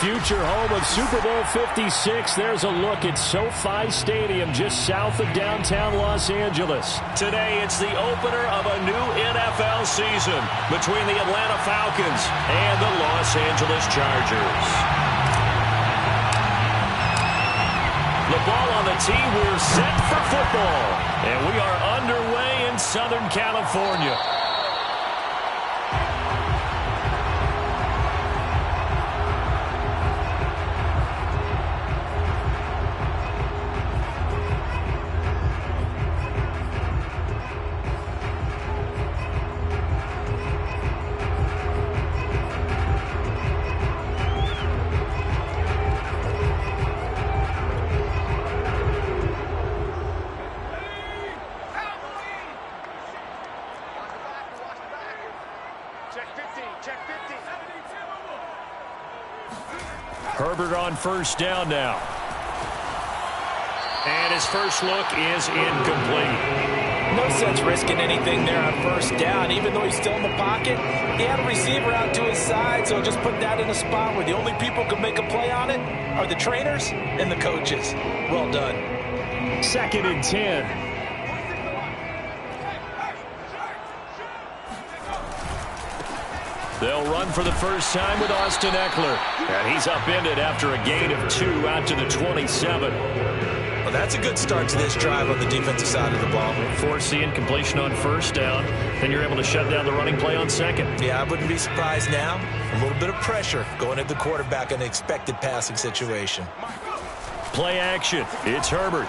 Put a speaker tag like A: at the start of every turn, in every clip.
A: future home of Super Bowl 56. There's a look at SoFi Stadium just south of downtown Los Angeles. Today, it's the opener of a new NFL season between the Atlanta Falcons and the Los Angeles Chargers. The ball on the tee. We're set for football. And we are underway in Southern California. Herbert on first down now. And his first look is incomplete.
B: No sense risking anything there on first down. Even though he's still in the pocket, he had a receiver out to his side, so just put that in a spot where the only people who can make a play on it are the trainers and the coaches. Well done.
A: 2nd and 10. They'll run for the first time with Austin Eckler. And he's upended after a gain of 2 out to the 27.
B: Well, that's a good start to this drive on the defensive side of the ball.
A: Force the incompletion on first down. Then you're able to shut down the running play on second.
B: Yeah, I wouldn't be surprised now. A little bit of pressure going at the quarterback in an expected passing situation.
A: Play action. It's Herbert.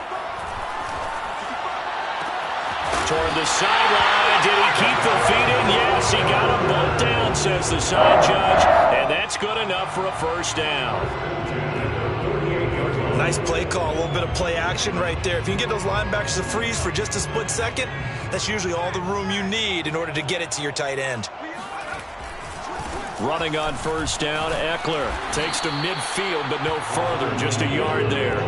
A: Toward the sideline. Did he keep the feet in? Yes, he got them both down, says the side judge. And that's good enough for a first down.
B: Nice play call. A little bit of play action right there. If you can get those linebackers to freeze for just a split second, that's usually all the room you need in order to get it to your tight end.
A: Running on first down, Eckler takes to midfield, but no further. Just a yard there.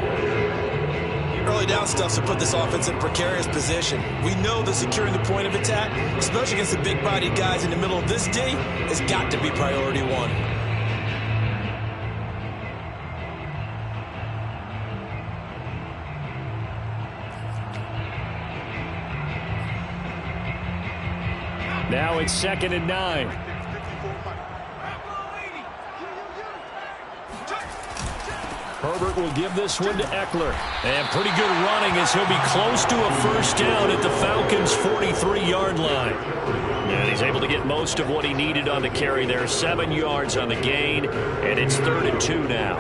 B: Early down stuff to put this offense in precarious position. We know that securing the point of attack, especially against the big-bodied guys in the middle of this D, has got to be priority one.
A: Now it's 2nd and 9. Herbert will give this one to Eckler. And pretty good running as he'll be close to a first down at the Falcons' 43-yard line. And he's able to get most of what he needed on the carry there. 7 yards on the gain, and it's 3rd and 2 now.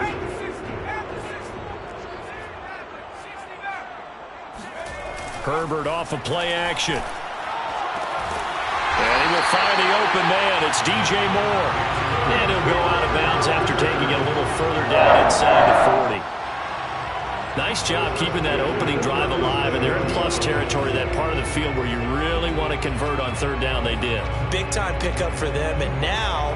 A: Herbert off of play action. And he will find the open man. It's DJ Moore. And he'll go out of bounds after taking it a little further down inside the 40. Nice job keeping that opening drive alive, and they're in plus territory, that part of the field where you really want to convert on 3rd down. They did. Big-time pickup for them, and now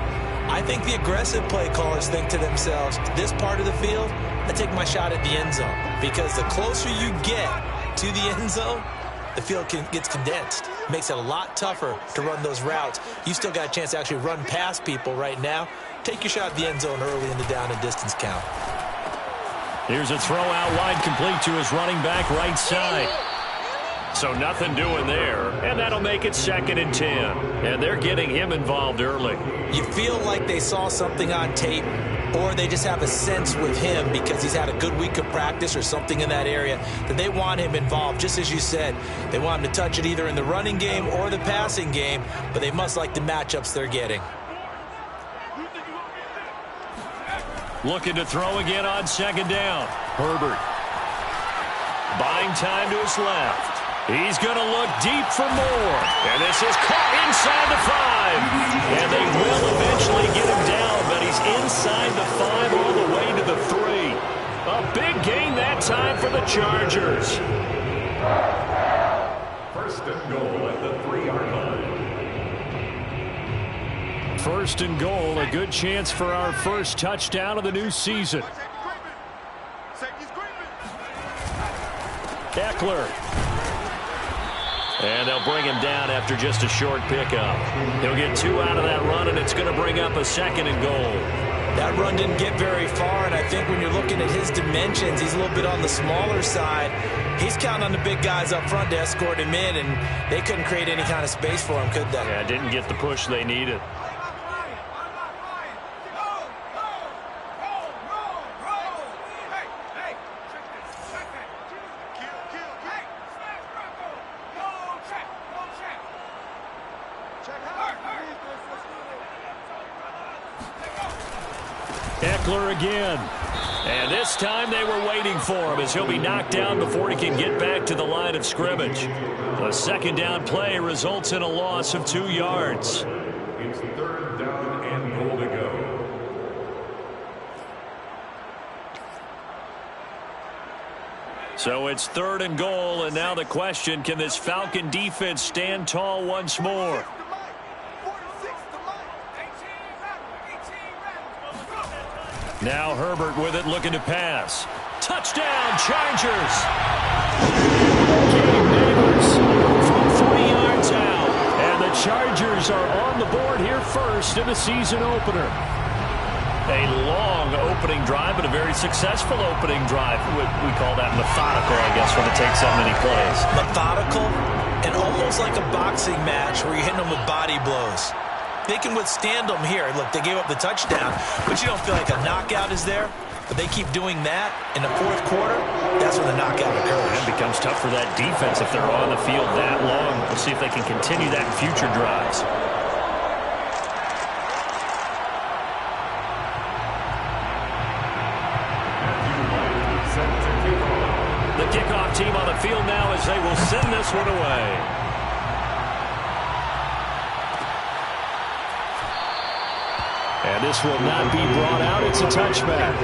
A: I think the aggressive play callers think to themselves, this part of the field, I take my shot at the end zone, because the closer you get to the end zone, the field gets condensed. Makes it a lot tougher to run those routes. You still got a chance to actually run past people right now. Take your shot at the end zone early in the down and distance count. Here's a throw out wide, complete to his running back right side. So nothing doing there. And that'll make it 2nd and 10. And they're getting him involved early. You feel like they saw something on tape, or they just have a sense with him because he's had a good week of practice or something in that area that they want him involved. Just as you said, they want him to touch it either in the running game or the passing game, but they must like the matchups they're getting. Looking to throw again on 2nd down. Herbert. Buying time to his left. He's going to look deep for more. And this is caught inside the 5. And they will eventually get him down, but he's inside the 5 all the way to the 3. A big gain that time for the Chargers.
C: 1st and goal at the 3-yard line.
A: 1st and goal, a good chance for our first touchdown of the new season. Eckler. And they'll bring him down after just a short pickup. He'll get 2 out of that run, and it's going to bring up a 2nd and goal.
B: That run didn't get very far, and I think when you're looking at his dimensions, he's a little bit on the smaller side. He's counting on the big guys up front to escort him in, and they couldn't create any kind of space for him, could they?
A: Yeah, didn't get the push they needed. Eckler again. And this time they were waiting for him as he'll be knocked down before he can get back to the line of scrimmage. A second down play results in a loss of 2 yards.
C: It's 3rd down and goal to go.
A: So it's 3rd and goal, and now the question, can this Falcon defense stand tall once more? Now Herbert with it, looking to pass. Touchdown, Chargers! Gabe Neighbors from 40 yards out. And the Chargers are on the board here first in the season opener. A long opening drive, but a very successful opening drive. We call that methodical, I guess, when it takes that many plays.
B: Methodical and almost like a boxing match where you're hitting them with body blows. They can withstand them here. Look, they gave up the touchdown, but you don't feel like a knockout is there. But they keep doing that in the 4th quarter. That's when the knockout occurs.
A: It becomes tough for that defense if they're on the field that long. We'll see if they can continue that in future drives. The kickoff team on the field now as they will send this one away. And this will not be brought out. It's a touchback.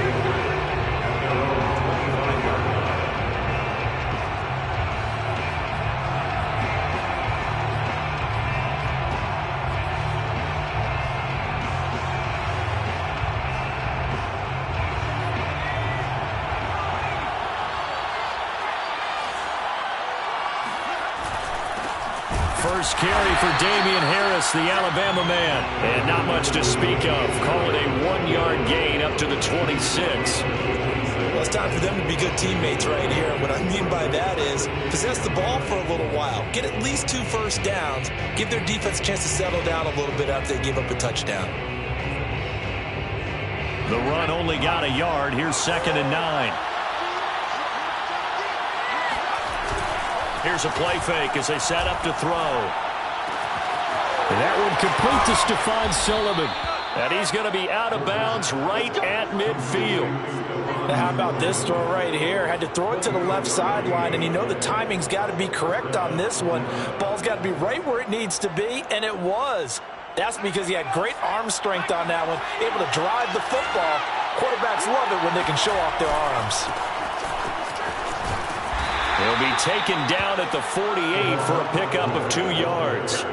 A: First carry for Damian Harris, the Alabama man. And not much to speak of. Call it a 1-yard gain up to the 26.
B: Well, it's time for them to be good teammates right here. What I mean by that is possess the ball for a little while. Get at least 2 first downs. Give their defense a chance to settle down a little bit after they give up a touchdown.
A: The run only got a yard. Here's 2nd and 9. Here's a play fake as they set up to throw. And that one complete to Stephon Sullivan. And he's going to be out of bounds right at midfield.
B: Now, how about this throw right here? Had to throw it to the left sideline, and you know the timing's got to be correct on this one. Ball's got to be right where it needs to be, and it was. That's because he had great arm strength on that one, able to drive the football. Quarterbacks love it when they can show off their arms.
A: He'll be taken down at the 48 for a pickup of 2 yards.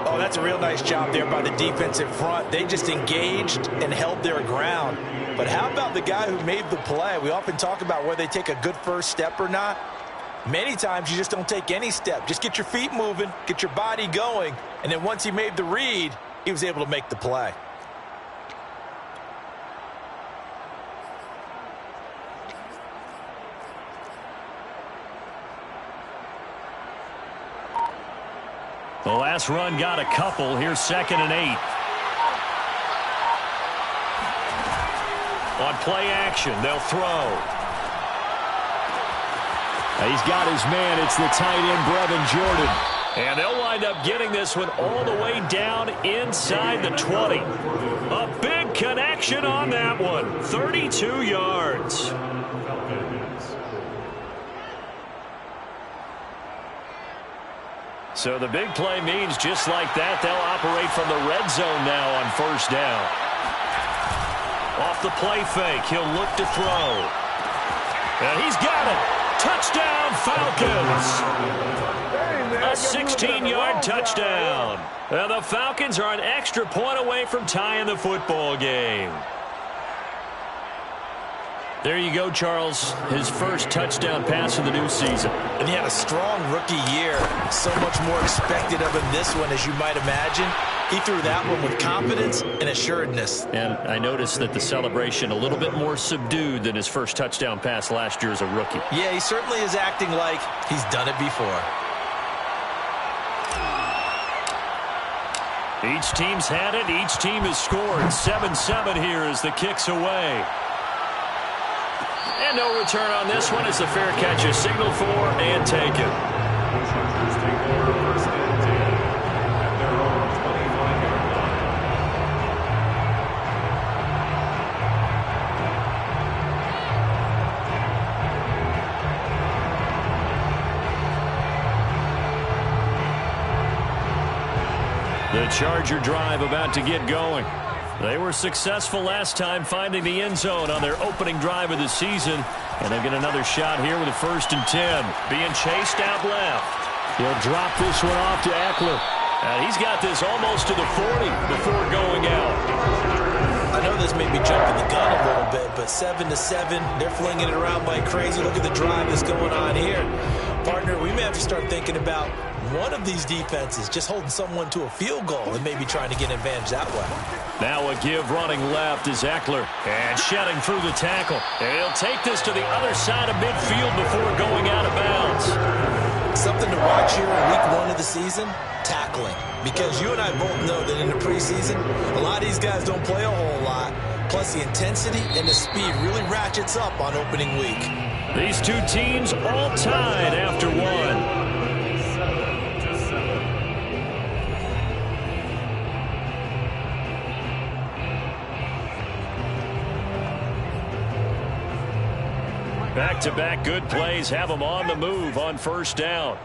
B: Oh, that's a real nice job there by the defensive front. They just engaged and held their ground. But how about the guy who made the play? We often talk about whether they take a good first step or not. Many times you just don't take any step. Just get your feet moving, get your body going, and then once he made the read, he was able to make the play.
A: The last run got a couple. Here's 2nd and 8. On play action, they'll throw. He's got his man. It's the tight end, Brevin Jordan. And they'll wind up getting this one all the way down inside the 20. A big connection on that one. 32 yards. So the big play means just like that, they'll operate from the red zone now on 1st down. Off the play fake, he'll look to throw. And he's got it. Touchdown, Falcons. A 16-yard touchdown. And the Falcons are an extra point away from tying the football game. There you go, Charles. His first touchdown pass of the new season.
B: And he had a strong rookie year. So much more expected of him this one, as you might imagine. He threw that one with confidence and assuredness.
A: And I noticed that the celebration a little bit more subdued than his first touchdown pass last year as a rookie.
B: Yeah, he certainly is acting like he's done it before.
A: Each team's had it. Each team has scored. 7-7 here as the kick's away. And no return on this one as the fair catch is signaled for and taken.
C: The Chargers take over first and 10 at their own 25-yard line.
A: The Charger drive about to get going. They were successful last time finding the end zone on their opening drive of the season. And they'll get another shot here with a 1st and 10. Being chased out left. He'll drop this one off to Eckler. And he's got this almost to the 40 before going out.
B: I know this may be jumping the gun a little bit, but 7-7, they're flinging it around like crazy. Look at the drive that's going on here. Partner, we may have to start thinking about one of these defenses just holding someone to a field goal and maybe trying to get an advantage that way.
A: Now a give running left is Eckler. And shedding through the tackle. And he'll take this to the other side of midfield before going out of bounds.
B: Something to watch here in week 1 of the season, tackling. Because you and I both know that in the preseason, a lot of these guys don't play a whole lot. Plus the intensity and the speed really ratchets up on opening week.
A: These two teams all tied after one. Back-to-back good plays have them on the move on 1st down.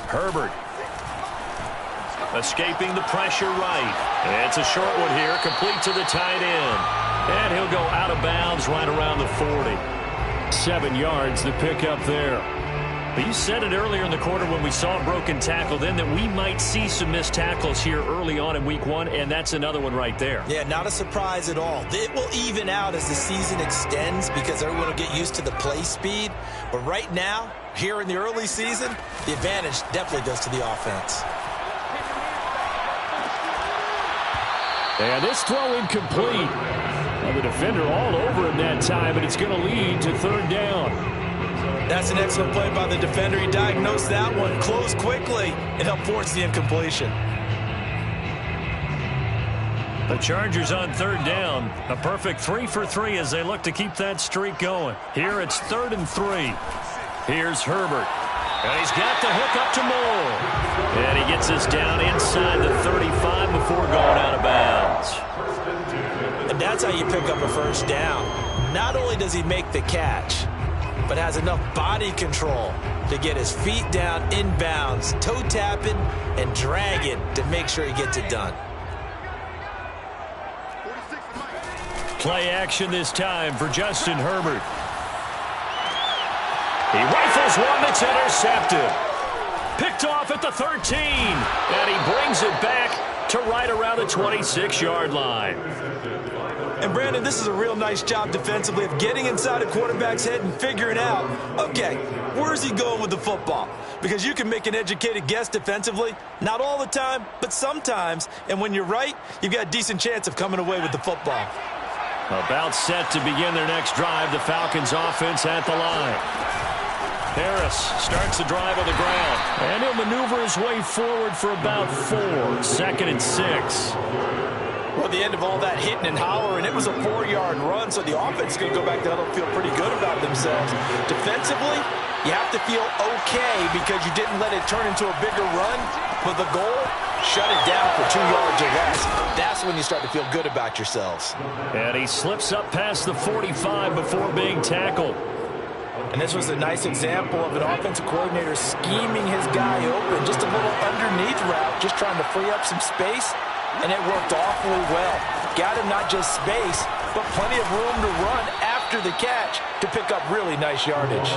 A: Herbert escaping the pressure right. It's a short one here, complete to the tight end. And he'll go out of bounds right around the 40. 7 yards, the pickup there. But you said it earlier in the quarter when we saw a broken tackle then that we might see some missed tackles here early on in week 1, and that's another one right there.
B: Yeah, not a surprise at all. It will even out as the season extends because everyone will get used to the play speed. But right now, here in the early season, the advantage definitely goes to the offense.
A: And this throw incomplete. Well, the defender all over him that time, and it's going to lead to 3rd down.
B: That's an excellent play by the defender. He diagnosed that one, closed quickly, and helped force the incompletion.
A: The Chargers on 3rd down. A perfect 3 for 3 as they look to keep that streak going. Here it's 3rd and 3. Here's Herbert. And he's got the hook up to Moore. And he gets this down inside the 35 before going out of bounds.
B: And that's how you pick up a 1st down. Not only does he make the catch, but has enough body control to get his feet down inbounds, toe tapping and dragging to make sure he gets it done.
A: Play action this time for Justin Herbert. He rifles one that's intercepted. Picked off at the 13. And he brings it back to right around the 26-yard line.
B: And, Brandon, this is a real nice job defensively of getting inside a quarterback's head and figuring out, okay, where's he going with the football? Because you can make an educated guess defensively, not all the time, but sometimes. And when you're right, you've got a decent chance of coming away with the football.
A: About set to begin their next drive, the Falcons offense at the line. Harris starts the drive on the ground. And he'll maneuver his way forward for about 4. 2nd and 6.
B: Well, the end of all that hitting and hollering, it was a 4-yard run, so the offense is going to go back down and feel pretty good about themselves. Defensively, you have to feel okay because you didn't let it turn into a bigger run. But the goal, shut it down for 2 yards or less. That's when you start to feel good about yourselves.
A: And he slips up past the 45 before being tackled.
B: And this was a nice example of an offensive coordinator scheming his guy open. Just a little underneath route, just trying to free up some space. And it worked awfully well. Got him not just space, but plenty of room to run after the catch to pick up really nice yardage.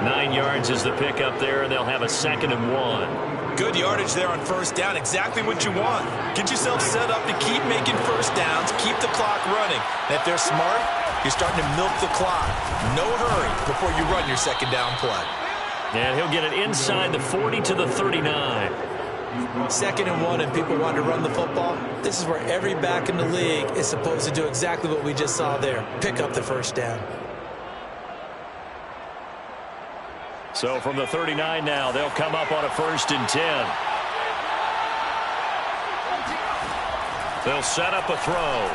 A: 9 yards is the pickup there, and they'll have a 2nd and 1.
B: Good yardage there on first down. Exactly what you want. Get yourself set up to keep making first downs, keep the clock running. And if they're smart, you're starting to milk the clock. No hurry before you run your second down play.
A: And he'll get it inside the 40 to the 39.
B: 2nd and 1 and people want to run the football. This is where every back in the league is supposed to do exactly what we just saw there. Pick up the first down.
A: So from the 39 now, they'll come up on a 1st and 10. They'll set up a throw.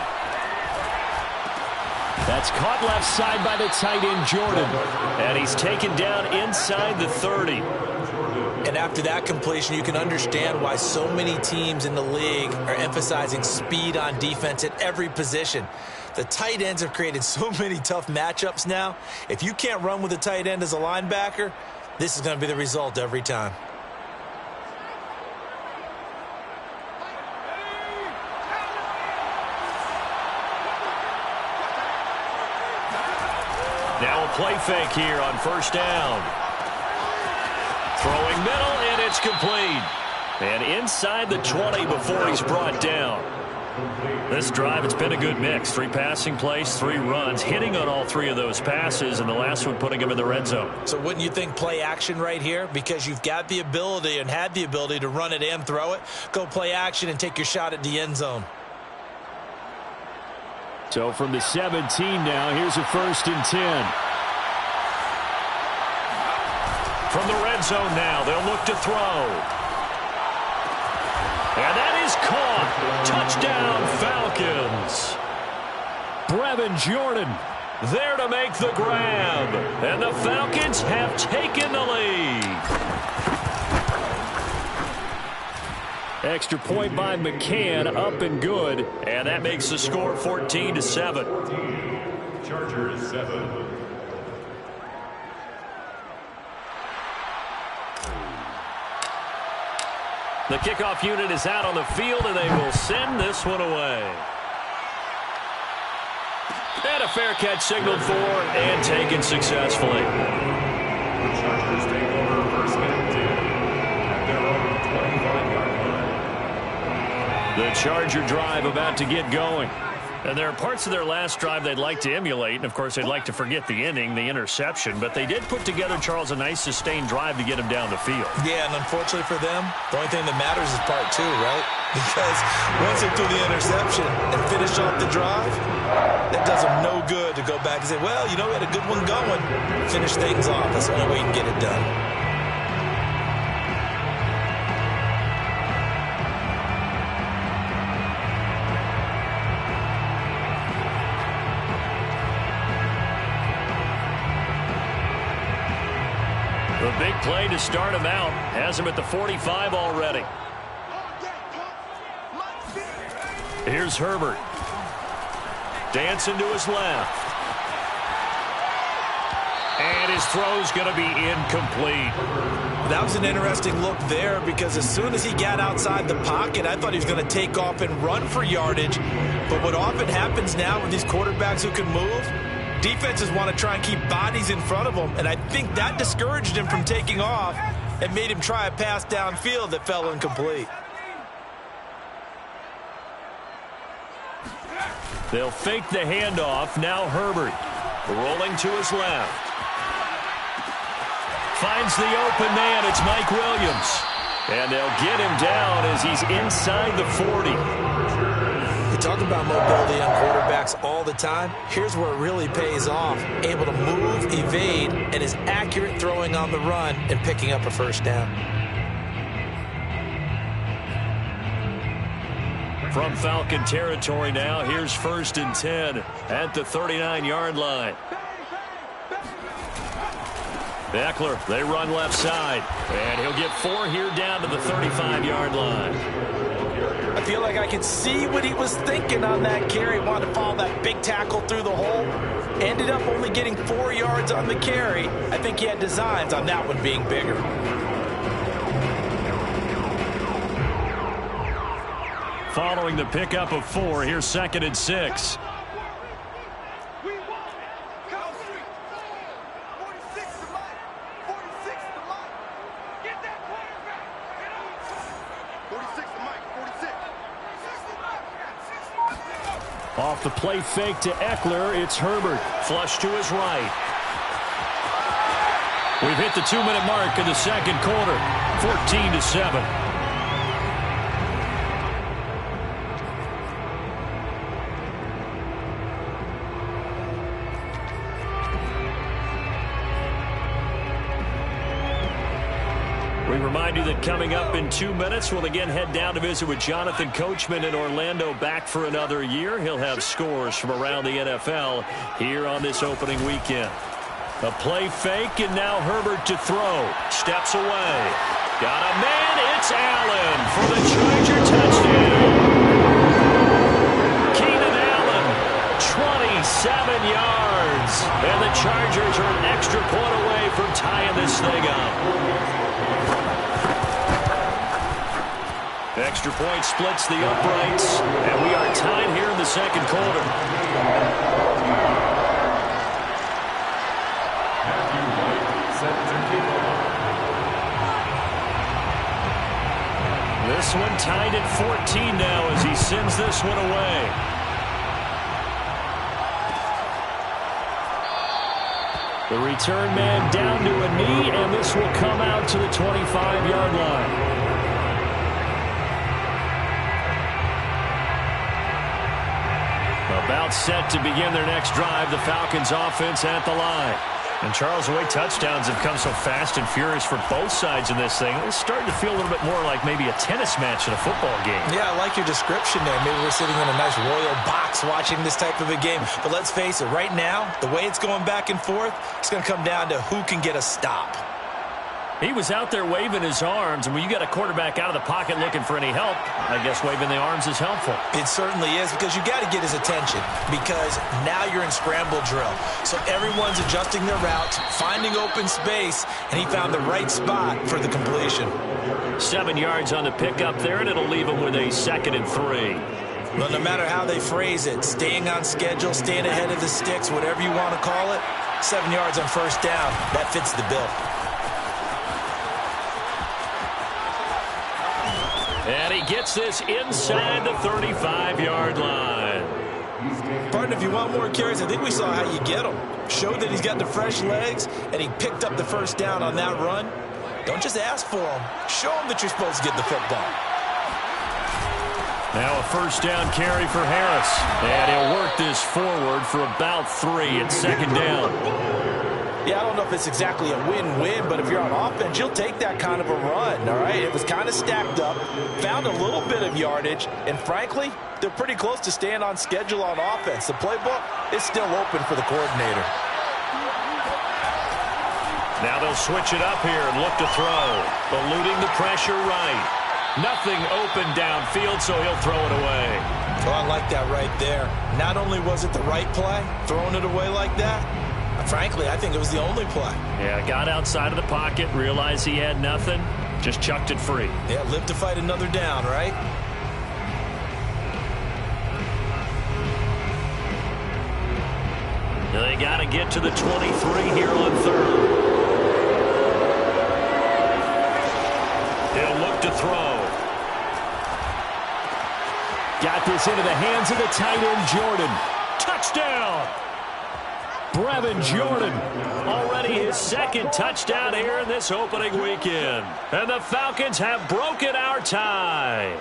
A: That's caught left side by the tight end, Jordan. And he's taken down inside the 30.
B: And after that completion, you can understand why so many teams in the league are emphasizing speed on defense at every position. The tight ends have created so many tough matchups now. If you can't run with a tight end as a linebacker, this is going to be the result every time.
A: Now a play fake here on 1st down. Throwing middle, and it's complete. And inside the 20 before he's brought down. This drive, it's been a good mix. 3 passing plays, 3 runs, hitting on all 3 of those passes, and the last one putting him in the red zone.
B: So wouldn't you think play action right here? Because you've got the ability and had the ability to run it and throw it. Go play action and take your shot at the end zone.
A: So from the 17 now, here's a 1st and 10. From the red zone now, they'll look to throw. And that is caught. Touchdown, Falcons. Brevin Jordan there to make the grab. And the Falcons have taken the lead. Extra point by McCann, up and good. And that makes the score 14-7.
C: Chargers 7.
A: The kickoff unit is out on the field, and they will send this one away. And a fair catch signaled for and taken successfully.
C: The Chargers take over 1st and 10 at their own 25-yard line.
A: The Charger drive about to get going. And there are parts of their last drive they'd like to emulate. And, of course, they'd like to forget the inning, the interception. But they did put together, Charles, a nice sustained drive to get him down the field.
B: Yeah, and unfortunately for them, the only thing that matters is part 2, right? Because once they threw the interception and finished off the drive, that does them no good to go back and say, well, you know, we had a good one going. Finish things off. That's the only way you can get it done.
A: The big play to start him out has him at the 45 already. Here's Herbert. Dancing to his left. And his throw's going to be incomplete.
B: That was an interesting look there because as soon as he got outside the pocket, I thought he was going to take off and run for yardage. But what often happens now with these quarterbacks who can move, defenses want to try and keep bodies in front of them, and I think that discouraged him from taking off and made him try a pass downfield that fell incomplete.
A: They'll fake the handoff. Now Herbert rolling to his left. Finds the open man. It's Mike Williams. And they'll get him down as he's inside the 40.
B: We talk about mobility on quarterbacks all the time. Here's where it really pays off. Able to move, evade, and is accurate throwing on the run and picking up a first down.
A: From Falcon territory now, here's 1st and 10 at the 39-yard line. Eckler, they run left side, and he'll get 4 here down to the 35-yard line.
B: I feel like I can see what he was thinking on that carry. Wanted to follow that big tackle through the hole. Ended up only getting 4 yards on the carry. I think he had designs on that one being bigger.
A: Following the pickup of 4, here's 2nd and 6. Off the play fake to Eckler, it's Herbert. Flush to his right. We've hit the 2-minute mark in the second quarter. 14-7. We remind you that coming up in 2 minutes, we'll again head down to visit with Jonathan Coachman in Orlando, back for another year. He'll have scores from around the NFL here on this opening weekend. A play fake, and now Herbert to throw. Steps away. Got a man. It's Allen for the Charger touchdown. Keenan Allen, 27 yards. And the Chargers are an extra point away from tying this thing up. Extra point splits the uprights, and we are tied here in the second quarter. This one tied at 14 now as he sends this one away. The return man down to a knee, and this will come out to the 25-yard line. About set to begin their next drive, the Falcons offense at the line. And Charles, the way touchdowns have come so fast and furious for both sides in this thing, it's starting to feel a little bit more like maybe a tennis match in a football game. Yeah, I like your description there. Maybe we're sitting in a nice royal box watching this type of a game. But let's face it, right now, the way it's going back and forth, it's going to come down to who can get a stop. He was out there waving his arms, and when you got a quarterback out of the pocket looking for any help, I guess waving the arms is helpful. It certainly is, because you got to get his attention, because now you're in scramble drill. So everyone's adjusting their routes, finding open space, and he found the right spot for the completion. 7 yards on the pickup there, and it'll leave him with a 2nd and 3. Well, no matter how they phrase it, staying on schedule, staying ahead of the sticks, whatever you want to call it, 7 yards on first down, that fits the bill. And he gets this inside the 35-yard line. Partner, if you want more carries, I think we saw how you get them. Showed that he's got the fresh legs, and he picked up the first down on that run. Don't just ask for them. Show them that you're supposed to get the football. Now a first down carry for Harris. And he'll work this forward for about 3 at 2nd down. Yeah, I don't know if it's exactly a win-win, but if you're on offense, you'll take that kind of a run, all right? It was kind of stacked up, found a little bit of yardage, and frankly, they're pretty close to staying on schedule on offense. The playbook is still open for the coordinator. Now they'll switch it up here and look to throw. Eluding the pressure right. Nothing open downfield, so he'll throw it away. Oh, I like that right there. Not only was it the right play, throwing it away like that, frankly, I think it was the only play. Yeah, got outside of the pocket, realized he had nothing, just chucked it free. Yeah, live to fight another down, right? They got to get to the 23 here on 3rd. He'll look to throw. Got this into the hands of the tight end, Jordan. Touchdown! Brevin Jordan, already his 2nd touchdown here in this opening weekend. And the Falcons have broken our tie.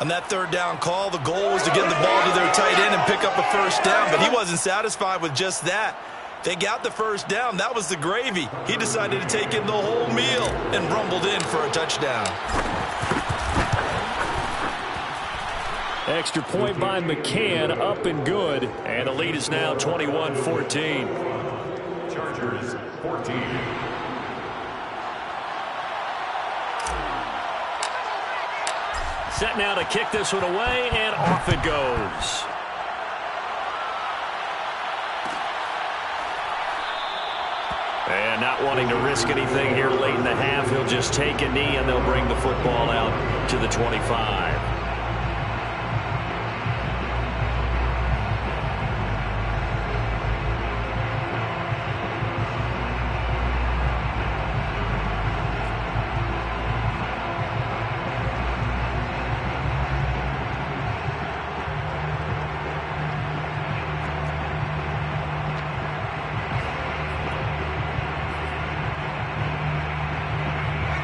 A: On that 3rd down call, the goal was to get the ball to their tight end and pick up a first down, but he wasn't satisfied with just that. They got the first down. That was the gravy. He decided to take in the whole meal and rumbled in for a touchdown. Extra point by McCann, up and good. And the lead is now 21-14.
C: Chargers 14.
A: Set now to kick this one away, and off it goes. And not wanting to risk anything here late in the half, he'll just take a knee, and they'll bring the football out to the 25.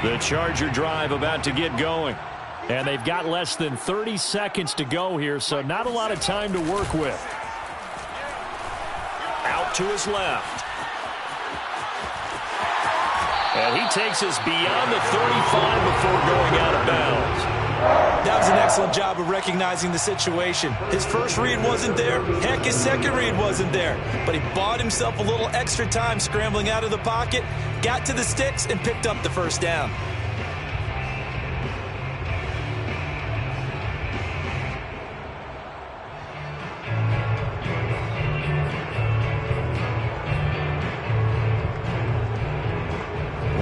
A: The Charger drive about to get going. And they've got less than 30 seconds to go here, so not a lot of time to work with. Out to his left. And he takes us beyond the 35 before going out of bounds.
B: That was an excellent job of recognizing the situation. His first read wasn't there. Heck, his second read wasn't there. But he bought himself a little extra time scrambling out of the pocket, got to the sticks, and picked up the first down.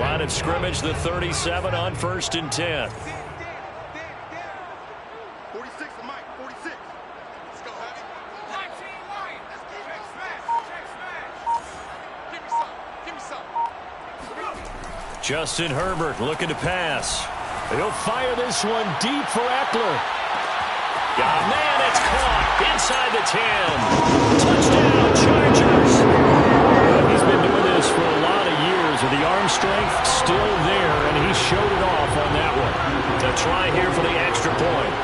A: Line of scrimmage, the 37 on 1st and 10.
D: 46, Mike, 46. Let's go, Heavy. Give me some.
A: Justin Herbert looking to pass. He'll fire this one deep for Eckler. Oh, man, it's caught inside the 10. Touchdown, Chargers. He's been doing this for a lot of years, and the arm strength still there, and he showed it off on that one. The try here for the extra point.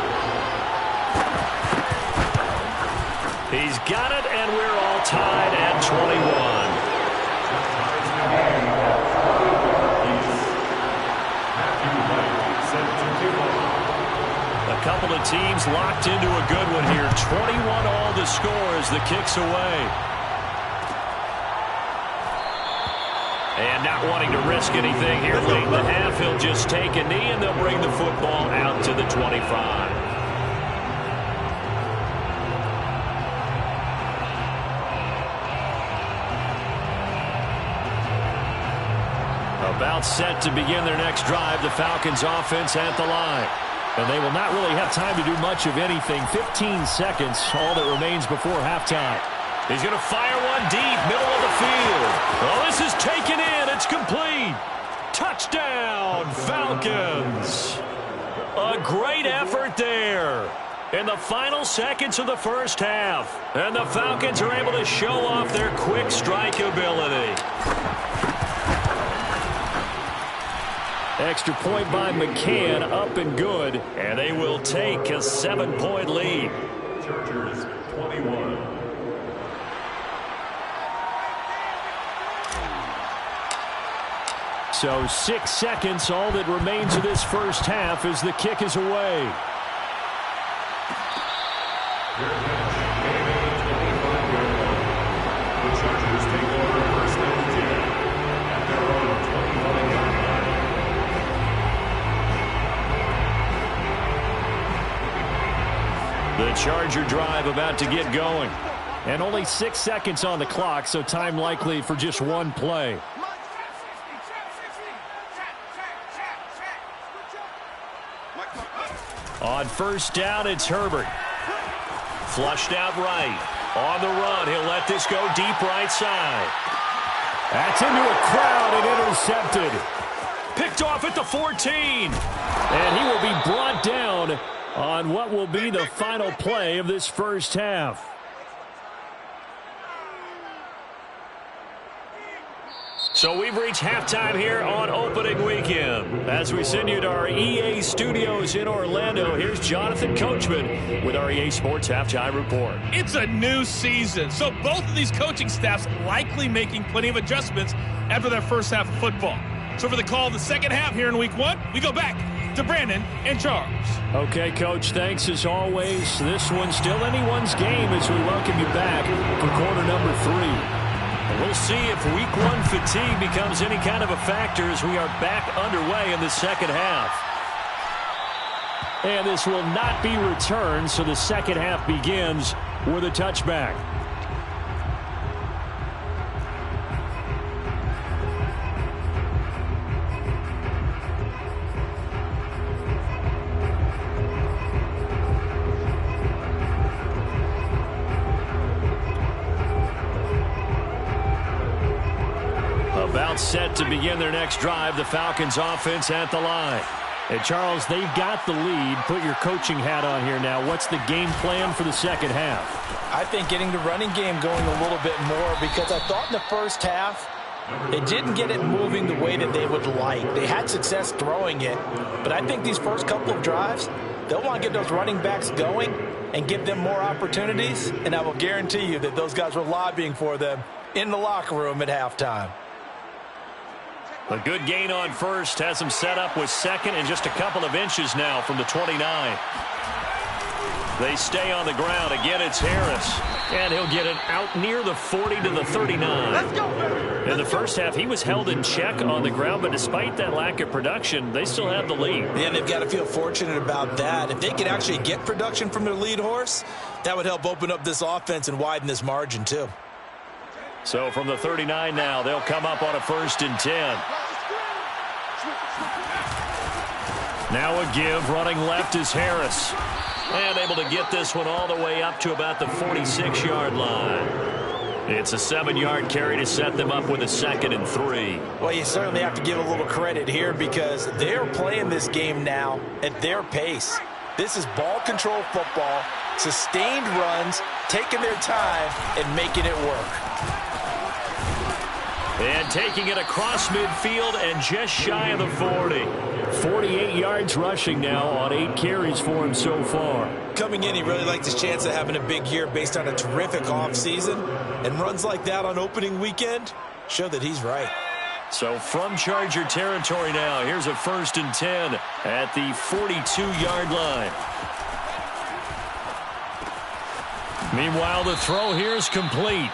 A: He's got it, and we're all tied at 21. A couple of teams locked into a good one here. 21 all to score as the kick's away. And not wanting to risk anything here late in the half, he'll just take a knee, and they'll bring the football out to the 25. About set to begin their next drive, the Falcons offense at the line. And they will not really have time to do much of anything. 15 seconds, all that remains before halftime. He's going to fire one deep, middle of the field. Oh, this is taken in. It's complete. Touchdown, Falcons. A great effort there in the final seconds of the first half. And the Falcons are able to show off their quick strike ability. Extra point by McCann, up and good. And they will take a 7-point lead.
C: Chargers 21.
A: So 6 seconds, all that remains of this first half as the kick is away.
C: The Chargers take over 1st and 10 at their own 25-yard line.
A: The Charger drive about to get going. And only 6 seconds on the clock, so time likely for just one play. On 1st down, it's Herbert. Flushed out right. On the run, he'll let this go deep right side. That's into a crowd and intercepted. Picked off at the 14. And he will be brought down on what will be the final play of this first half. So we've reached halftime here on opening weekend. As we send you to our EA studios in Orlando, here's Jonathan Coachman with our EA Sports Halftime Report.
E: It's a new season, so both of these coaching staffs likely making plenty of adjustments after their first half of football. So for the call of the second half here in Week 1, we go back to Brandon and Charles.
A: Okay, Coach, thanks as always. This one's still anyone's game as we welcome you back for quarter number 3. We'll see if Week 1 fatigue becomes any kind of a factor as we are back underway in the second half. And this will not be returned, so the second half begins with a touchback. About set to begin their next drive, the Falcons offense at the line. And Charles, they've got the lead. Put your coaching hat on here now. What's the game plan for the second half?
B: I think getting the running game going a little bit more, because I thought in the first half They didn't get it moving the way that they would like. They had success throwing it, but I think these first couple of drives, they'll want to get those running backs going and give them more opportunities, and I will guarantee you that those guys were lobbying for them in the locker room at halftime.
A: A good gain on first has him set up with second and just a couple of inches now from the 29. They stay on the ground. Again, it's Harris. And he'll get it out near the 40 to the 39.
D: Let's go, baby.
A: In the first half, he was held in check on the ground, but despite that lack of production, they still have the lead.
B: Yeah, they've got to feel fortunate about that. If they could actually get production from their lead horse, that would help open up this offense and widen this margin, too.
A: So from the 39 now, they'll come up on a 1st and 10. Now a give, running left is Harris. And able to get this one all the way up to about the 46-yard line. It's a 7-yard carry to set them up with a 2nd and 3.
B: Well, you certainly have to give a little credit here because they're playing this game now at their pace. This is ball control football, sustained runs, taking their time, and making it work.
A: And taking it across midfield and just shy of the 40. 48 yards rushing now on 8 carries for him so far.
B: Coming in, he really liked his chance of having a big year based on a terrific offseason. And runs like that on opening weekend show that he's right.
A: So from Charger territory now, here's a 1st and 10 at the 42-yard line. Meanwhile, the throw here is complete.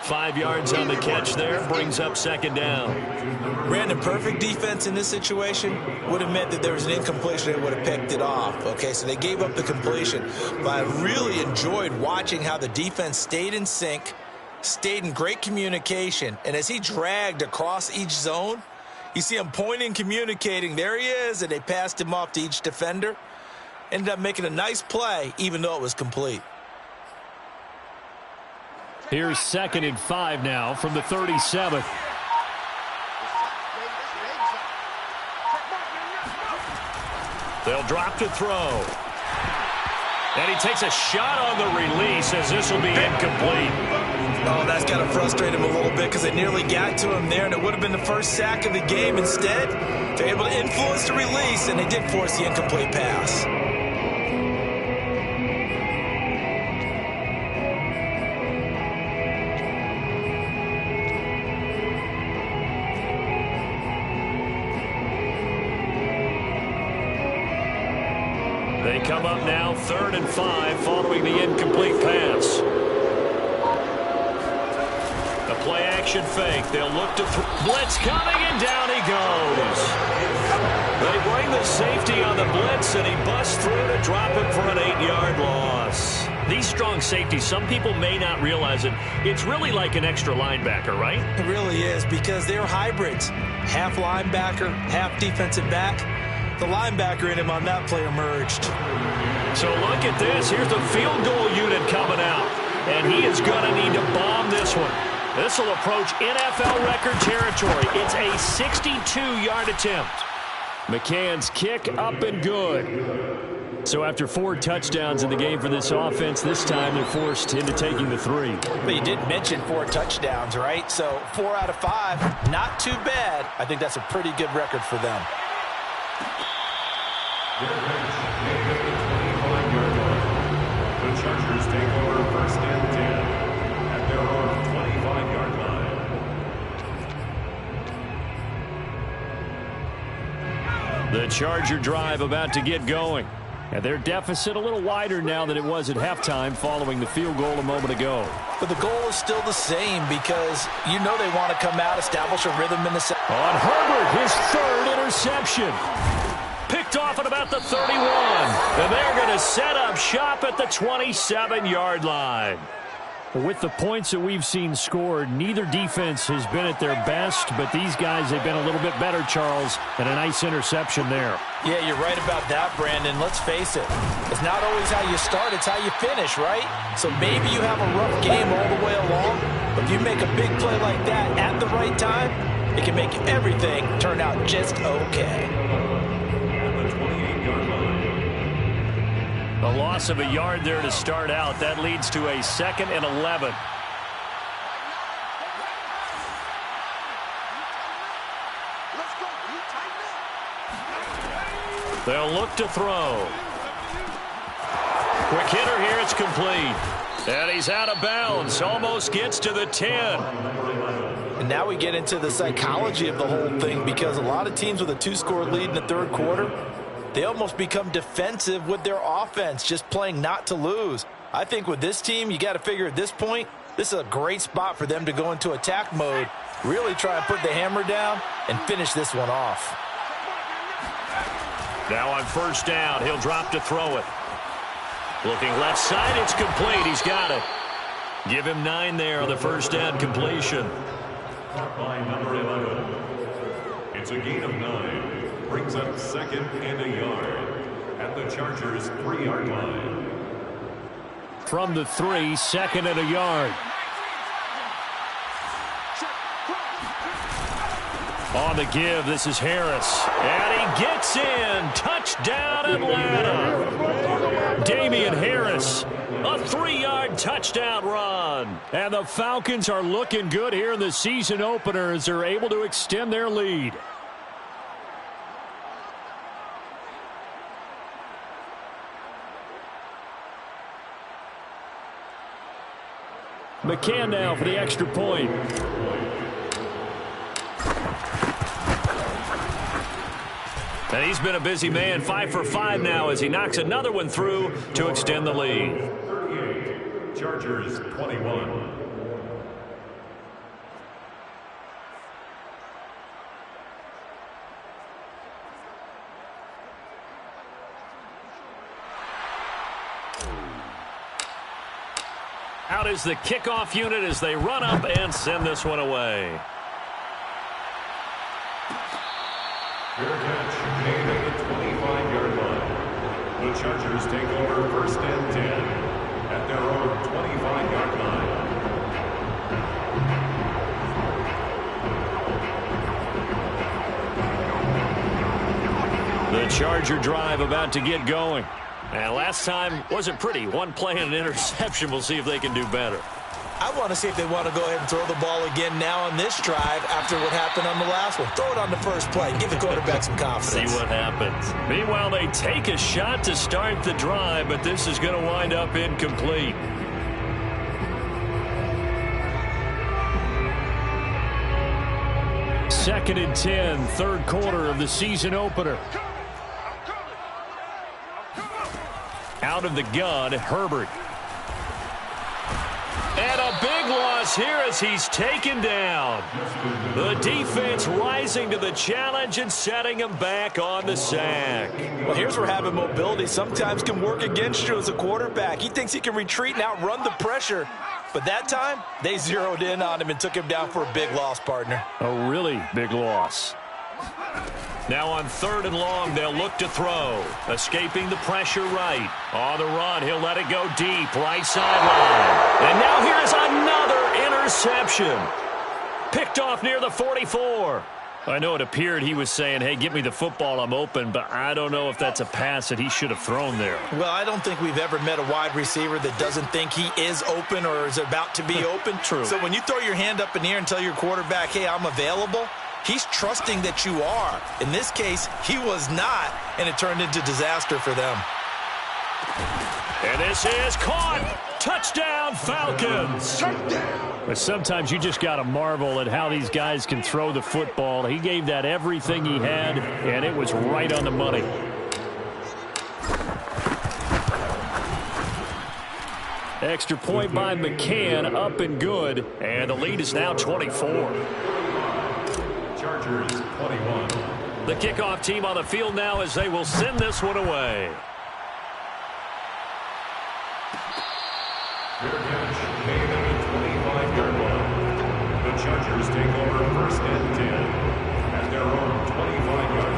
A: 5 yards on the catch there, brings up 2nd down.
B: Brandon, perfect defense in this situation would have meant that there was an incompletion. They would have picked it off. Okay, so they gave up the completion. But I really enjoyed watching how the defense stayed in sync, stayed in great communication. And as he dragged across each zone, you see him pointing, communicating. There he is, and they passed him off to each defender. Ended up making a nice play, even though it was complete.
A: Here's 2nd and 5 now from the 37. They'll drop to throw. And he takes a shot on the release as this will be incomplete.
B: Oh, that's got to frustrate him a little bit because they nearly got to him there, and it would have been the first sack of the game. Instead, they're able to influence the release, and they did force the incomplete pass.
A: They come up now 3rd and 5 following the incomplete pass. A play action fake. They'll look to blitz coming, and down he goes. They bring the safety on the blitz, and he busts through to drop him for an 8-yard loss. These strong safeties, some people may not realize it. It's really like an extra linebacker, right?
B: It really is because they're hybrids. Half linebacker, half defensive back. The linebacker in him on that play emerged.
A: So look at this. Here's the field goal unit coming out. And he is going to need to bomb this one. This will approach NFL record territory. It's a 62-yard attempt. McCann's kick up and good. So after 4 touchdowns in the game for this offense, this time they're forced into taking the 3.
B: But you did mention 4 touchdowns, right? So 4 out of 5, not too bad. I think that's a pretty good record for them.
C: The Chargers take over 1st and 10 at their own 25-yard line.
A: The Charger drive about to get going. And their deficit a little wider now than it was at halftime following the field goal a moment ago.
B: But the goal is still the same because you know they want to come out, establish a rhythm in the second.
A: On Herbert, his 3rd interception. Picked off at about the 31. And they're going to set up shop at the 27-yard line. With the points that we've seen scored, neither defense has been at their best, but these guys, they've been a little bit better, Charles, and a nice interception there.
B: Yeah, you're right about that, Brandon. Let's face it. It's not always how you start, it's how you finish, right? So maybe you have a rough game all the way along, but if you make a big play like that at the right time, it can make everything turn out just okay.
A: A loss of a yard there to start out. That leads to a 2nd and 11. They'll look to throw. Quick hitter here. It's complete. And he's out of bounds. Almost gets to the 10.
B: And now we get into the psychology of the whole thing, because a lot of teams with a 2-score lead in the third quarter, they almost become defensive with their offense, just playing not to lose. I think with this team, you got to figure at this point, this is a great spot for them to go into attack mode, really try and put the hammer down and finish this one off.
A: Now on first down, he'll drop to throw it. Looking left side, it's complete. He's got it. Give him 9 there on the first down completion.
C: By number 11. It's a gain of 9. Brings up 2nd and a yard at the Chargers' 3-yard line.
A: From the 3, 2nd and a yard. On the give, this is Harris. And he gets in. Touchdown Atlanta. Damian Harris, a 3-yard touchdown run. And the Falcons are looking good here in the season opener as they're able to extend their lead. McCann now for the extra point. And he's been a busy man, 5 for 5 now as he knocks another one through to extend the lead.
C: 38, Chargers 21.
A: Out is the kickoff unit as they run up and send this one away.
C: Fair catch made at the 25-yard line. The Chargers take over 1st and 10 at their own 25-yard line.
A: The Charger drive about to get going. And last time wasn't pretty. One play and an interception. We'll see if they can do better.
B: I want to see if they want to go ahead and throw the ball again now on this drive after what happened on the last one. Throw it on the first play. Give the quarterback some confidence.
A: See what happens. Meanwhile, they take a shot to start the drive, but this is going to wind up incomplete. Second and 10, third quarter of the season opener. Out of the gun, Herbert. And a big loss here as he's taken down. The defense rising to the challenge and setting him back on the sack.
B: Well, here's where having mobility sometimes can work against you as a quarterback. He thinks he can retreat and outrun the pressure. But that time, they zeroed in on him and took him down for a big loss, partner.
A: A really big loss. Now on 3rd and long, they'll look to throw. Escaping the pressure right. On the run, he'll let it go deep, right sideline. And now here's another interception. Picked off near the 44. I know it appeared he was saying, hey, give me the football, I'm open, but I don't know if that's a pass that he should have thrown there.
B: Well, I don't think we've ever met a wide receiver that doesn't think he is open or is about to be open.
A: True.
B: So when you throw your hand up in the air and tell your quarterback, hey, I'm available, he's trusting that you are. In this case, he was not, and it turned into disaster for them.
A: And this is caught. Touchdown, Falcons. But sometimes you just got to marvel at how these guys can throw the football. He gave that everything he had, and it was right on the money. Extra point by McCann, up and good, and the lead is now 24.
C: Chargers 21.
A: The kickoff team on the field now as they will send this one away.
C: Fair catch made at the 25-yard line. The Chargers take over 1st and 10 at their own 25-yard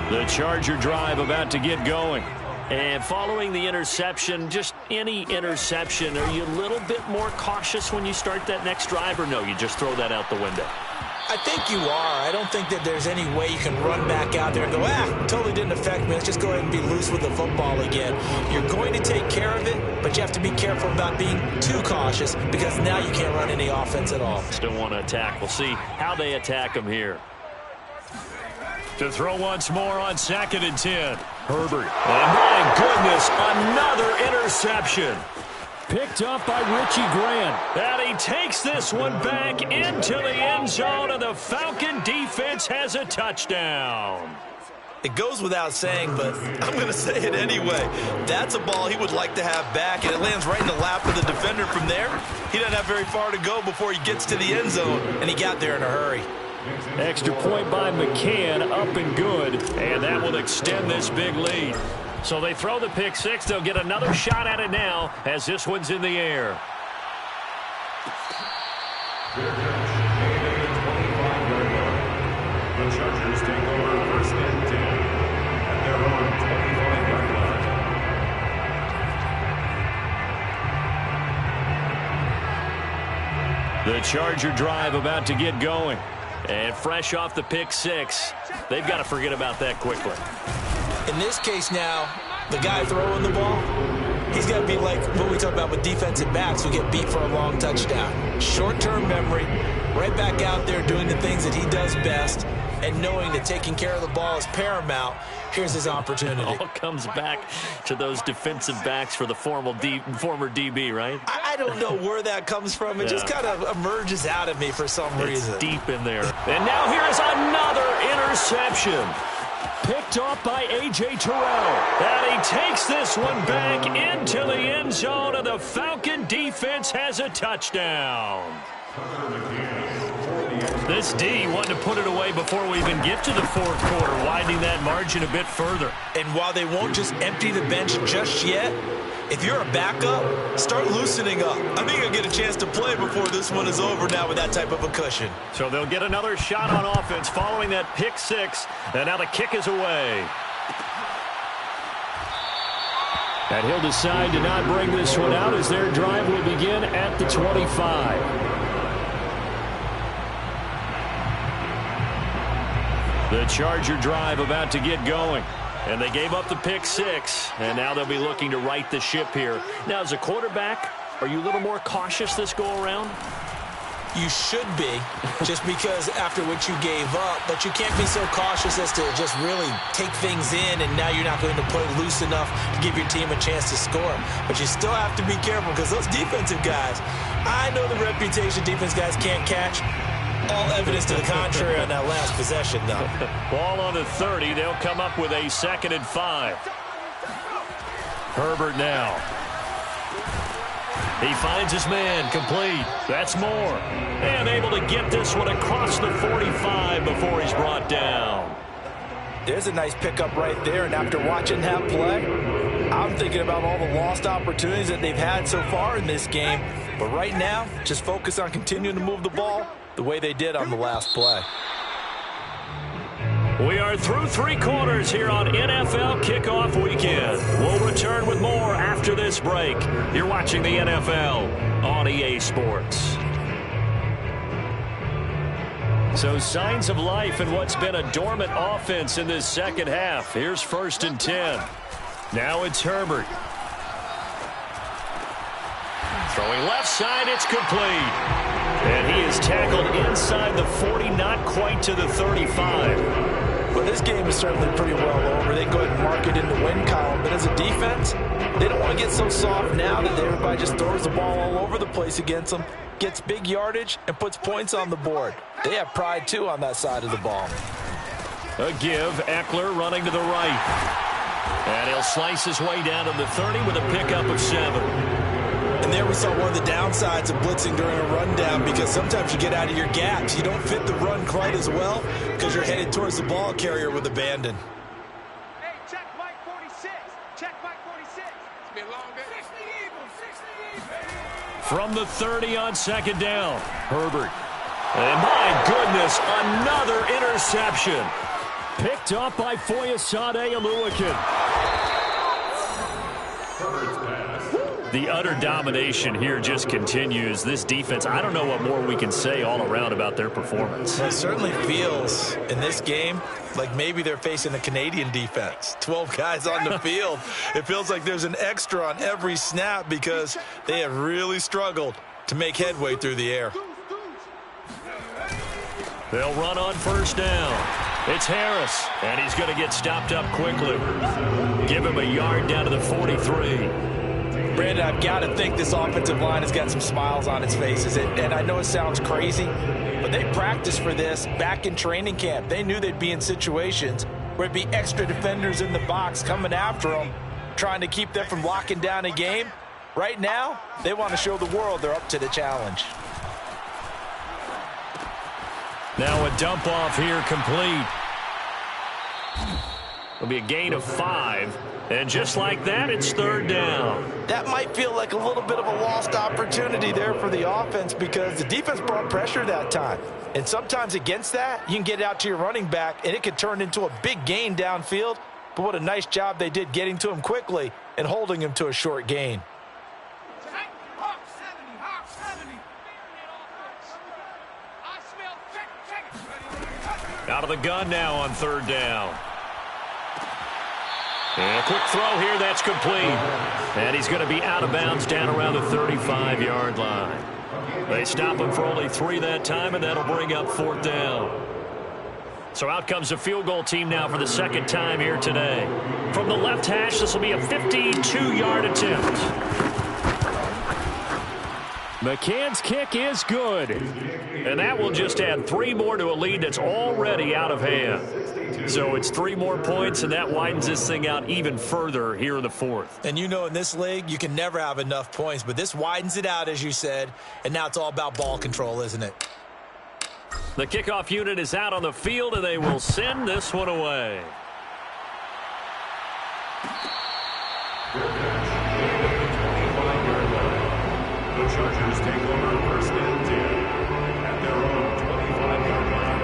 C: line.
A: The Charger drive about to get going. And following the interception, just any interception, are you a little bit more cautious when you start that next drive, or no, you just throw that out the window?
B: I think you are. I don't think that there's any way you can run back out there and go, totally didn't affect me. Let's just go ahead and be loose with the football again. You're going to take care of it, but you have to be careful about being too cautious because now you can't run any offense at all.
A: Still want to attack. We'll see how they attack them here. To throw once more on 2nd and 10. Herbert. And my goodness, another interception. Picked up by Richie Grant. And he takes this one back into the end zone, and the Falcon defense has a touchdown.
B: It goes without saying, but I'm going to say it anyway. That's a ball he would like to have back, and it lands right in the lap of the defender from there. He doesn't have very far to go before he gets to the end zone, and he got there in a hurry.
A: Extra point by McCann, up and good, and that will extend this big lead. So they throw the pick six. They'll get another shot at it now as this one's in the air.
C: The Chargers take over 1st and 10 at their own 25-yard line.
A: The Charger drive about to get going. And fresh off the pick six, they've got to forget about that quickly.
B: In this case now, the guy throwing the ball, he's got to be like what we talk about with defensive backs who get beat for a long touchdown. Short-term memory, right back out there doing the things that he does best, and knowing that taking care of the ball is paramount. Here's his opportunity.
A: It all comes back to those defensive backs for the former DB, right?
B: I don't know where that comes from. It just kind of emerges out of me for some reason.
A: It's deep in there. And now here is another interception. Picked off by A.J. Terrell. And he takes this one back into the end zone, and the Falcon defense has a touchdown. This D wanted to put it away before we even get to the fourth quarter, widening that margin a bit further.
B: And while they won't just empty the bench just yet, if you're a backup, start loosening up. I think you'll get a chance to play before this one is over now with that type of a cushion.
A: So they'll get another shot on offense following that pick six, and now the kick is away. And he'll decide to not bring this one out as their drive will begin at the 25. The Charger drive about to get going. And they gave up the pick six, and now they'll be looking to right the ship here. Now, as a quarterback, are you a little more cautious this go-around?
B: You should be, just because after what you gave up, but you can't be so cautious as to just really take things in, and now you're not going to play loose enough to give your team a chance to score. But you still have to be careful because those defensive guys, I know the reputation defense guys can't catch. All evidence to the contrary on that last possession, though.
A: Ball on the 30. They'll come up with a 2nd and 5. Herbert now. He finds his man, complete. That's more. And able to get this one across the 45 before he's brought down.
B: There's a nice pickup right there, and after watching that play, I'm thinking about all the lost opportunities that they've had so far in this game. But right now, just focus on continuing to move the ball the way they did on the last play.
A: We are through 3 quarters here on NFL Kickoff Weekend. We'll return with more after this break. You're watching the NFL on EA Sports. So signs of life in what's been a dormant offense in this second half. Here's 1st and 10. Now it's Herbert. Throwing left side, it's complete. And he is tackled inside the 40, not quite to the 35.
B: Well, this game is certainly pretty well over. They can go ahead and mark it in the win column. But as a defense, they don't want to get so soft now that everybody just throws the ball all over the place against them, gets big yardage, and puts points on the board. They have pride, too, on that side of the ball.
A: A give. Eckler running to the right. And he'll slice his way down to the 30 with a pickup of 7.
B: And there we saw one of the downsides of blitzing during a rundown, because sometimes you get out of your gaps. You don't fit the run quite as well because you're headed towards the ball carrier with abandon.
D: Hey, check Mike 46. Check Mike 46. It's been a long day. 60 Eagles.
A: From the 30 on 2nd down. Herbert. And my goodness, another interception. Picked up by Foyesade Oluwakin. The utter domination here just continues. This defense, I don't know what more we can say all around about their performance.
B: It certainly feels in this game like maybe they're facing a Canadian defense. 12 guys on the field. It feels like there's an extra on every snap because they have really struggled to make headway through the air.
A: They'll run on 1st down. It's Harris, and he's going to get stopped up quickly. Give him a yard down to the 43.
B: Brandon, I've got to think this offensive line has got some smiles on its faces. And I know it sounds crazy, but they practiced for this back in training camp. They knew they'd be in situations where it'd be extra defenders in the box coming after them, trying to keep them from locking down a game. Right now, they want to show the world they're up to the challenge.
A: Now a dump off here complete. It'll be a gain of 5. And just like that, it's third down.
B: That might feel like a little bit of a lost opportunity there for the offense because the defense brought pressure that time. And sometimes against that, you can get it out to your running back, and it could turn into a big gain downfield. But what a nice job they did getting to him quickly and holding him to a short gain.
A: Out of the gun now on third down. And a quick throw here, that's complete. And he's going to be out of bounds down around the 35-yard line. They stop him for only 3 that time, and that'll bring up fourth down. So out comes the field goal team now for the second time here today. From the left hash, this will be a 52-yard attempt. McCann's kick is good. And that will just add 3 more to a lead that's already out of hand. So it's 3 more points, and that widens this thing out even further here in the fourth.
B: And you know in this league, you can never have enough points, but this widens it out, as you said, and now it's all about ball control, isn't it?
A: The kickoff unit is out on the field, and they will send this one away.
C: The Chargers take over first and 10 at their own 25-yard line.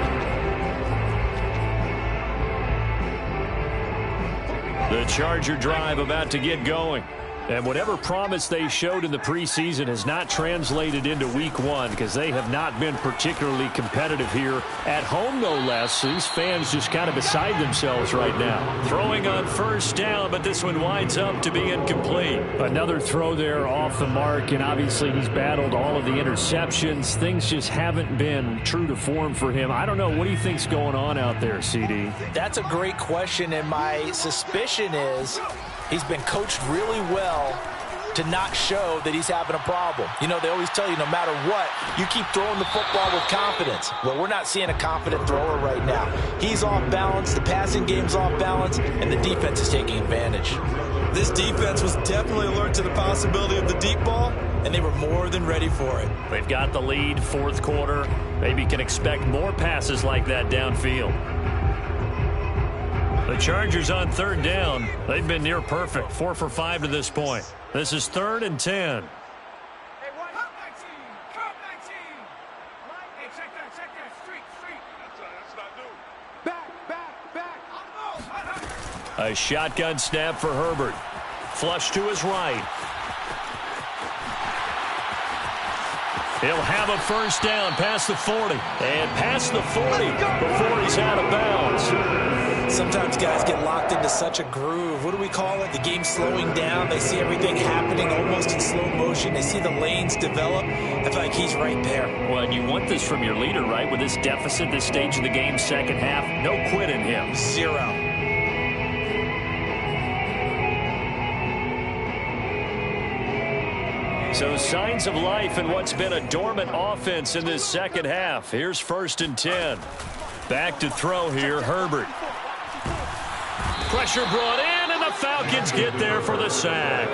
A: The Charger drive about to get going. And whatever promise they showed in the preseason has not translated into week 1 because they have not been particularly competitive here at home, no less. These fans just kind of beside themselves right now. Throwing on first down, but this one winds up to be incomplete.
F: Another throw there off the mark, and obviously he's battled all of the interceptions. Things just haven't been true to form for him. I don't know. What do you think's going on out there, CD?
B: That's a great question, and my suspicion is he's been coached really well to not show that he's having a problem. You know, they always tell you no matter what, you keep throwing the football with confidence. Well, we're not seeing a confident thrower right now. He's off balance, the passing game's off balance, and the defense is taking advantage. This defense was definitely alert to the possibility of the deep ball, and they were more than ready for it.
A: They've got the lead, fourth quarter. Maybe can expect more passes like that downfield. The Chargers on third down. They've been near perfect. 4 for 5 to this point. This is 3rd and 10. A shotgun snap for Herbert. Flush to his right. He'll have a first down past the 40. And past the 40 before he's out of bounds.
B: Sometimes guys get locked into such a groove. What do we call it? The game's slowing down. They see everything happening almost in slow motion. They see the lanes develop. I feel like he's right there.
A: Well, and you want this from your leader, right? With this deficit, this stage of the game, second half, no quit in him.
B: 0.
A: So signs of life in what's been a dormant offense in this second half. Here's 1st and 10. Back to throw here, Herbert. Pressure brought in, and the Falcons get there for the sack.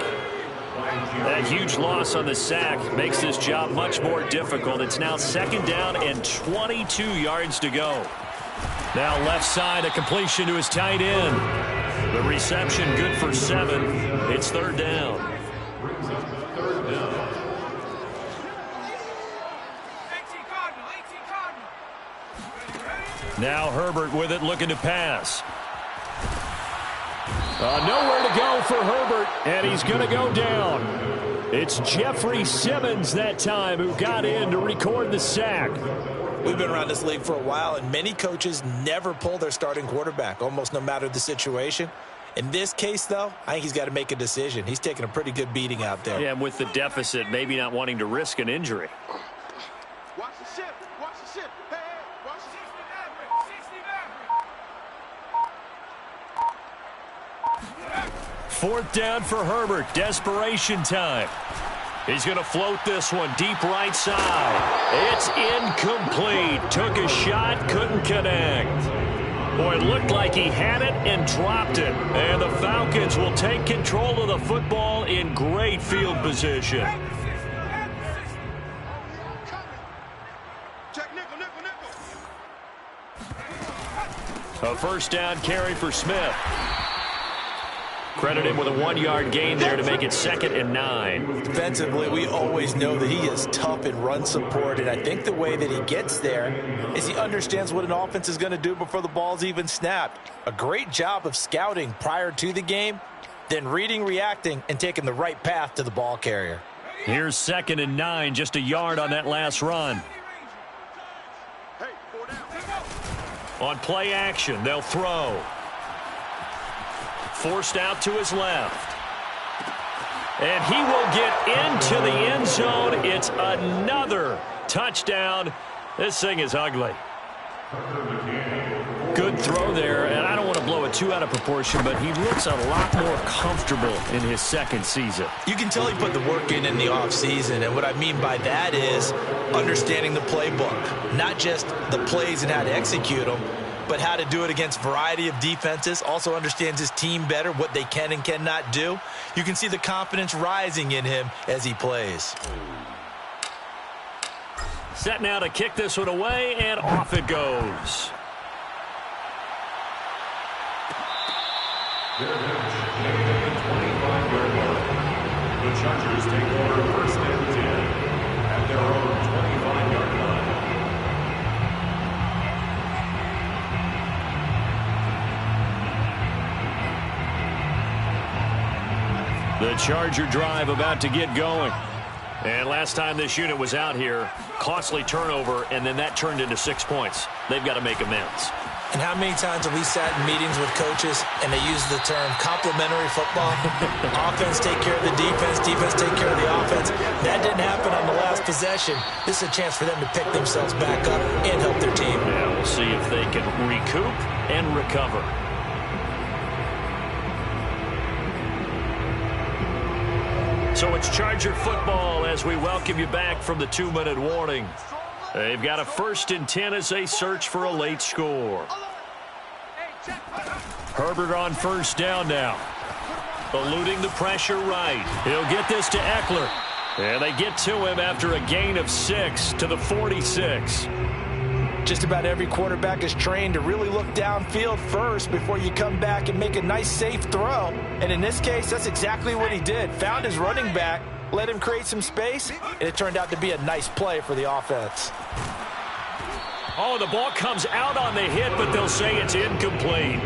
A: That huge loss on the sack makes this job much more difficult. It's now 2nd down and 22 yards to go. Now left side, a completion to his tight end. The reception good for 7. It's 3rd down. Now Herbert with it, looking to pass. Nowhere to go for Herbert, and he's going to go down. It's Jeffrey Simmons that time who got in to record the sack.
B: We've been around this league for a while, and many coaches never pull their starting quarterback, almost no matter the situation. In this case, though, I think he's got to make a decision. He's taking a pretty good beating out there.
A: Yeah, and with the deficit, maybe not wanting to risk an injury.
D: Watch the ship. Watch the ship. Hey, watch the
A: 4th down for Herbert. Desperation time. He's going to float this one deep right side. It's incomplete. Took a shot, couldn't connect. Boy, it looked like he had it and dropped it. And the Falcons will take control of the football in great field position. A 1st down carry for Smith. Credit him with a 1-yard gain there to make it 2nd and 9.
B: Defensively, we always know that he is tough in run support, and I think the way that he gets there is he understands what an offense is going to do before the ball's even snapped. A great job of scouting prior to the game, then reading, reacting, and taking the right path to the ball carrier.
A: Here's 2nd and 9, just a yard on that last run. On play action, they'll throw. Forced out to his left. And he will get into the end zone. It's another touchdown. This thing is ugly. Good throw there, and I don't want to blow it too out of proportion, but he looks a lot more comfortable in his 2nd season.
B: You can tell he put the work in the offseason, and what I mean by that is understanding the playbook, not just the plays and how to execute them, but how to do it against a variety of defenses. Also understands his team better, what they can and cannot do. You can see the confidence rising in him as he plays.
A: Set now to kick this one away, and off it goes.
C: The Chargers take over 1st and 10 at their own 25-yard line.
A: The Charger drive about to get going. And last time this unit was out here, costly turnover, and then that turned into 6 points. They've got to make amends.
B: And how many times have we sat in meetings with coaches and they use the term complementary football? Offense take care of the defense, defense take care of the offense. That didn't happen on the last possession. This is a chance for them to pick themselves back up and help their team.
A: Yeah, we'll see if they can recoup and recover. So it's Charger football as we welcome you back from the 2-minute warning. They've got a 1st and 10 as they search for a late score. Herbert on 1st down now. Eluding the pressure right. He'll get this to Eckler. And they get to him after a gain of 6 to the 46.
B: Just about every quarterback is trained to really look downfield first before you come back and make a nice, safe throw. And in this case, that's exactly what he did. Found his running back, let him create some space, and it turned out to be a nice play for the offense.
A: Oh, the ball comes out on the hit, but they'll say it's incomplete.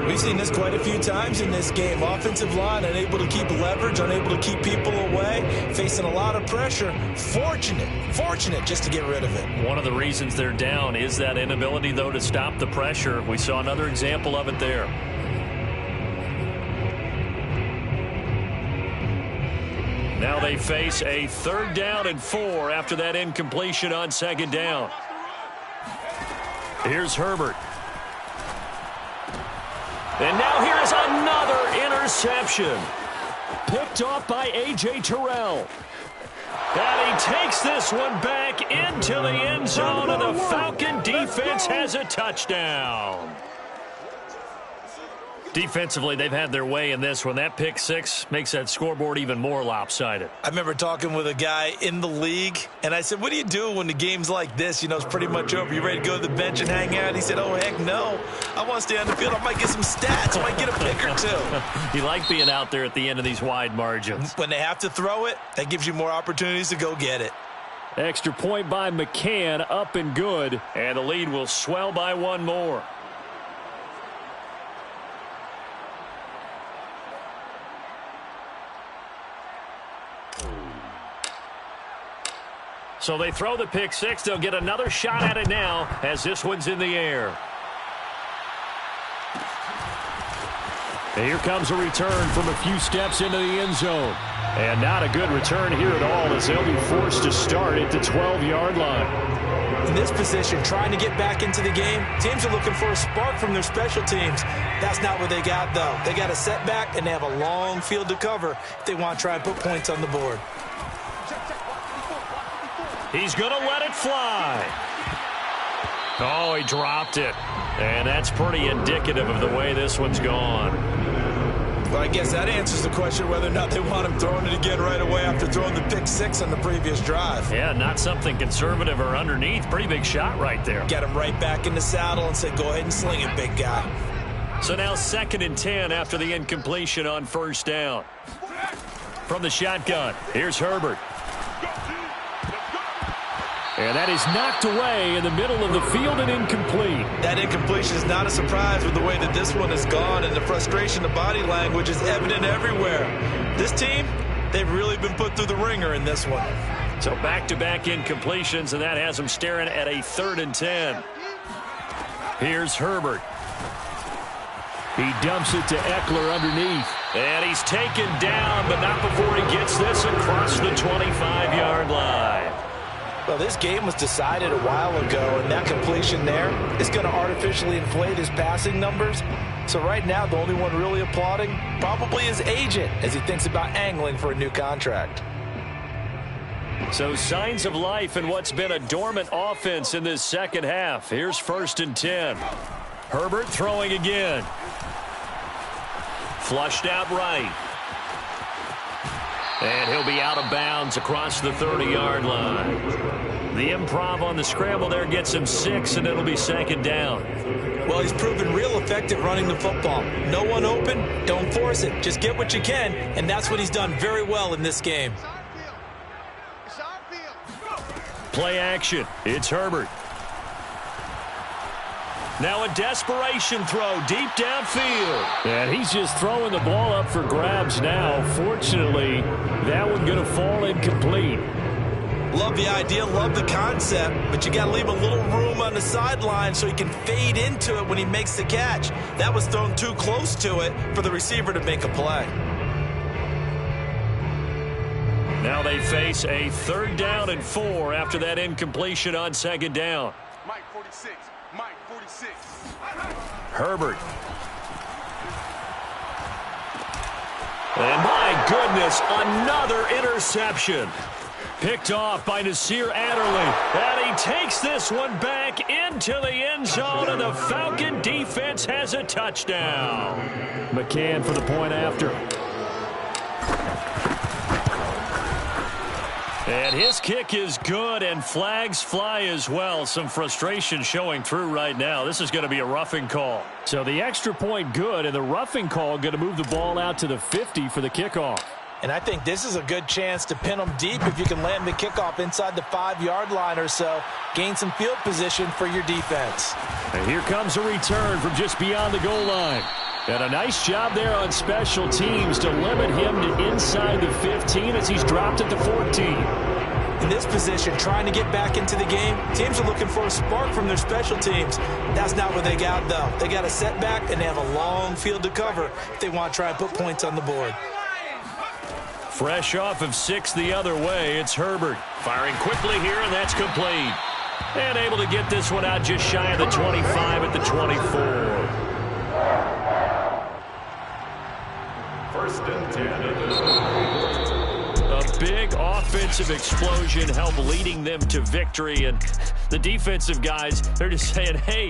B: We've seen this quite a few times in this game. Offensive line unable to keep leverage, unable to keep people away, facing a lot of pressure. Fortunate just to get rid of it.
A: One of the reasons they're down is that inability, though, to stop the pressure. We saw another example of it there. Now they face a 3rd down and 4 after that incompletion on 2nd down. Here's Herbert. And now here is another interception. Picked off by A.J. Terrell. And he takes this one back into the end zone, and the Falcon defense has a touchdown. Defensively, they've had their way in this one. That pick 6 makes that scoreboard even more lopsided.
B: I remember talking with a guy in the league, and I said, what do you do when the game's like this? You know, it's pretty much over. You ready to go to the bench and hang out? He said, oh, heck no. I want to stay on the field. I might get some stats. I might get a pick or two.
A: You like being out there at the end of these wide margins.
B: When they have to throw it, that gives you more opportunities to go get it.
A: Extra point by McCann, up and good. And the lead will swell by 1 more. So they throw the pick 6. They'll get another shot at it now as this one's in the air. And here comes a return from a few steps into the end zone. And not a good return here at all as they'll be forced to start at the 12-yard line.
B: In this position, trying to get back into the game, teams are looking for a spark from their special teams. That's not what they got, though. They got a setback, and they have a long field to cover if they want to try and put points on the board.
A: He's going to let it fly. Oh, he dropped it. And that's pretty indicative of the way this one's gone.
B: Well, I guess that answers the question whether or not they want him throwing it again right away after throwing the pick six on the previous drive.
A: Yeah, not something conservative or underneath. Pretty big shot right there.
B: Get him right back in the saddle and said, go ahead and sling it, big guy.
A: So now 2nd and 10 after the incompletion on 1st down. From the shotgun, here's Herbert. And that is knocked away in the middle of the field and incomplete.
B: That incompletion is not a surprise with the way that this one has gone, and the frustration, the body language is evident everywhere. This team, they've really been put through the ringer in this one.
A: So back-to-back incompletions, and that has them staring at a 3rd and 10. Here's Herbert.
F: He dumps it to Eckler underneath.
A: And he's taken down, but not before he gets this across the 25-yard line.
B: Well, this game was decided a while ago, and that completion there is going to artificially inflate his passing numbers. So right now, the only one really applauding probably his agent as he thinks about angling for a new contract.
A: So signs of life in what's been a dormant offense in this second half. Here's 1st and 10. Herbert throwing again. Flushed out right. And he'll be out of bounds across the 30-yard line. The improv on the scramble there gets him 6, and it'll be 2nd down.
B: Well, he's proven real effective running the football. No one open, don't force it. Just get what you can, and that's what he's done very well in this game.
A: Play action. It's Herbert. Now a desperation throw deep downfield.
F: And he's just throwing the ball up for grabs now. Fortunately, that one going to fall incomplete.
B: Love the idea, love the concept, but you got to leave a little room on the sideline so he can fade into it when he makes the catch. That was thrown too close to it for the receiver to make a play.
A: Now they face a 3rd down and 4 after that incompletion on 2nd down.
D: Mike 46. Mike 46.
A: Herbert. And my goodness, another interception. Picked off by Nasir Adderley. And he takes this one back into the end zone, and the Falcon defense has a touchdown.
F: McCann for the point after.
A: And his kick is good, and flags fly as well. Some frustration showing through right now. This is going to be a roughing call.
F: So the extra point good, and the roughing call going to move the ball out to the 50 for the kickoff.
B: And I think this is a good chance to pin them deep if you can land the kickoff inside the 5-yard line or so. Gain some field position for your defense.
F: And here comes a return from just beyond the goal line. And a nice job there on special teams to limit him to inside the 15 as he's dropped at the 14.
B: In this position, trying to get back into the game, teams are looking for a spark from their special teams. That's not what they got, though. They got a setback, and they have a long field to cover if they want to try and put points on the board.
A: Fresh off of 6 the other way, it's Herbert. Firing quickly here, and that's complete. And able to get this one out just shy of the 25 at the 24.
C: 1st and 10 at the
A: A big offensive explosion helped leading them to victory, and the defensive guys, they're just saying, hey,